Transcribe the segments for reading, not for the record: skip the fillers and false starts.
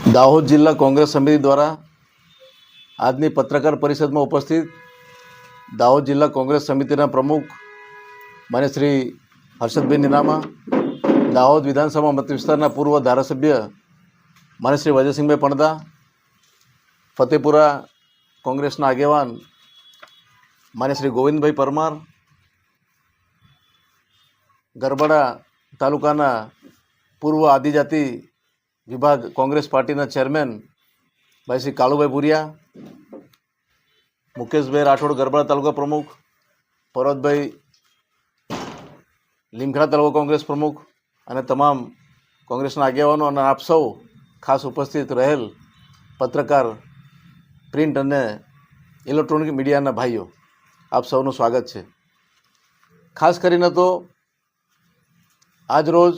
દાહોદ જિલ્લા કોંગ્રેસ સમિતિ દ્વારા આજની પત્રકાર પરિષદમાં ઉપસ્થિત દાહોદ જિલ્લા કોંગ્રેસ સમિતિના પ્રમુખ માન્ય શ્રી હર્ષદભાઈ નીનામા, દાહોદ વિધાનસભા મત વિસ્તારના પૂર્વ ધારાસભ્ય માન્ય શ્રી વજયસિંહભાઈ પણદા, ફતેપુરા કોંગ્રેસના આગેવાન માન્ય શ્રી ગોવિંદભાઈ પરમાર, ગરબડા તાલુકાના પૂર્વ આદિજાતિ વિભાગ કોંગ્રેસ પાર્ટીના ચેરમેન ભાઈ શ્રી કાલુભાઈ ભુરિયા, મુકેશભાઈ રાઠોડ ગરબડા તાલુકા પ્રમુખ, પર્વતભાઈ લીમખેડા તાલુકા કોંગ્રેસ પ્રમુખ અને તમામ કોંગ્રેસના આગેવાનો અને આપ સૌ ખાસ ઉપસ્થિત રહેલ પત્રકાર, પ્રિન્ટ અને ઇલેક્ટ્રોનિક મીડિયાના ભાઈઓ, આપ સૌનું સ્વાગત છે. ખાસ કરીને તો આજ રોજ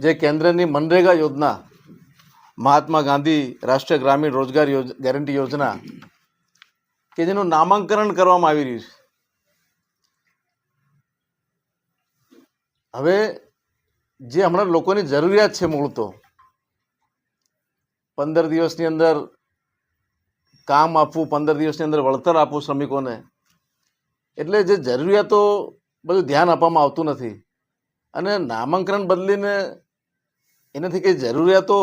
જે કેન્દ્રની મનરેગા યોજના, મહાત્મા ગાંધી રાષ્ટ્રીય ગ્રામીણ રોજગાર ગેરંટી યોજના કે જેનું નામાંકન કરવામાં આવી રહ્યું છે. હવે જે હમણાં લોકોની જરૂરિયાત છે, મૂળ તો 15 દિવસની અંદર કામ આપવું, 15 દિવસની અંદર વળતર આપવું શ્રમિકોને, એટલે જે જરૂરિયાતો બધું ધ્યાન આપવામાં આવતું નથી અને નામાંકન બદલીને એનાથી કંઈ જરૂરિયાતો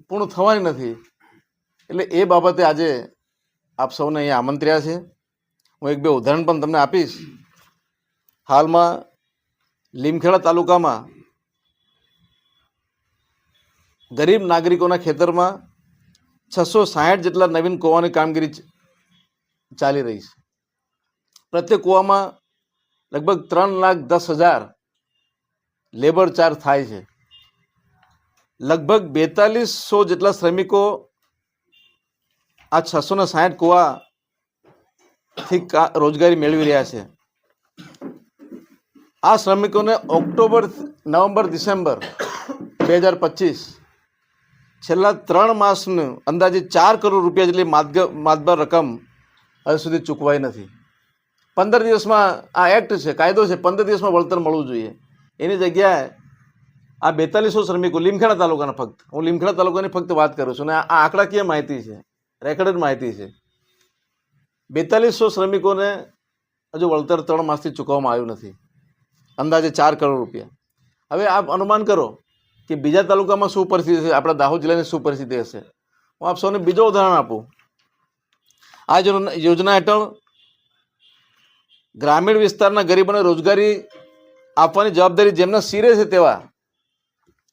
પૂર્ણ થવાની નથી. એટલે એ બાબતે આજે આપ સૌને અહીંયા આમંત્ર્યા છે. હું એક બે ઉદાહરણ પણ તમને આપીશ. હાલમાં લીમખેડા તાલુકામાં ગરીબ નાગરિકોના ખેતરમાં 660 જેટલા નવીન કૂવાની કામગીરી ચાલી રહી છે. પ્રત્યેક કૂવામાં લગભગ 3,10,000 લેબર ચાર્જ થાય છે. લગભગ 4200 જેટલા શ્રમિકો આ 660 કૂવાથી રોજગારી મેળવી રહ્યા છે. આ શ્રમિકોને ઓક્ટોબર, નવેમ્બર, ડિસેમ્બર 2025 છેલ્લા 3 માસનું અંદાજે 4 કરોડ રૂપિયા જેટલી માતબર રકમ હજુ સુધી ચૂકવાઈ નથી. 15 દિવસમાં આ એક્ટ છે, કાયદો છે, 15 દિવસમાં વળતર મળવું જોઈએ. એની જગ્યાએ આ 4200 શ્રમિકો લીમખેડા તાલુકાના, ફક્ત હું લીમખેડા તાલુકાની ફક્ત વાત કરું છું, અને આ આંકડાકીય માહિતી છે, રેકોર્ડેડ માહિતી છે. 4200 શ્રમિકોને હજુ વળતર 3 માસથી ચૂકવવામાં આવ્યું નથી, અંદાજે 4 કરોડ રૂપિયા. હવે આપ અનુમાન કરો કે બીજા તાલુકામાં શું પરિસ્થિતિ છે, આપણા દાહોદ જિલ્લાની શું પરિસ્થિતિ હશે. હું આપ સૌને બીજો ઉદાહરણ આપું. આ યોજના હેઠળ ગ્રામીણ વિસ્તારના ગરીબોને રોજગારી આપવાની જવાબદારી જેમના શિરે છે તેવા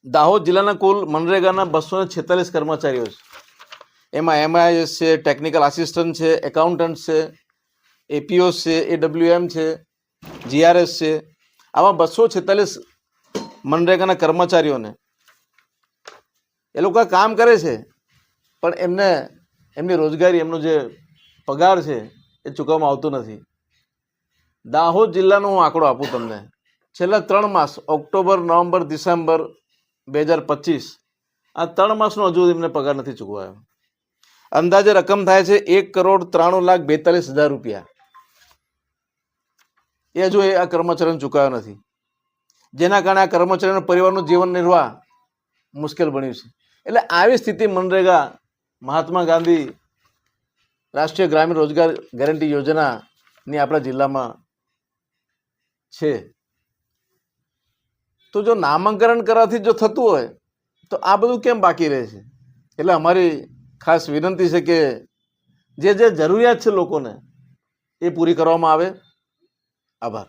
દાહોદ જિલ્લાના કુલ મનરેગાના 246 કર્મચારીઓ છે. એમાં MIS છે, ટેકનિકલ આસિસ્ટન્ટ છે, એકાઉન્ટન્ટ છે, APOs છે, AWM છે, GRS છે. આવા 246 મનરેગાના કર્મચારીઓને એ લોકો કામ કરે છે, પણ એમને એમની રોજગારી, એમનો જે પગાર છે એ ચૂકવવામાં આવતું નથી. દાહોદ જિલ્લાનો હું આંકડો આપું તમને. છેલ્લા 3 માસ, ઓક્ટોબર, નવેમ્બર, ડિસેમ્બર 2025, આ 3 માસનો હજુ એમને પગાર નથી ચૂકવાયો. અંદાજે રકમ થાય છે 1,93,42,000 રૂપિયા. એ હજુ આ કર્મચારીઓને ચૂકવાયો નથી, જેના કારણે આ કર્મચારીઓના પરિવારનું જીવન નિર્વાહ મુશ્કેલ બન્યું છે. એટલે આવી સ્થિતિ મનરેગા, મહાત્મા ગાંધી રાષ્ટ્રીય ગ્રામીણ રોજગાર ગેરંટી યોજનાની આપણા જિલ્લામાં છે. તો જો નામાંકન કરવાથી જો થતું હોય તો આ બધું કેમ બાકી રહે છે? એટલે અમારી ખાસ વિનંતી છે કે જે જરૂરિયાત છે લોકોને એ પૂરી કરવામાં આવે. આભાર.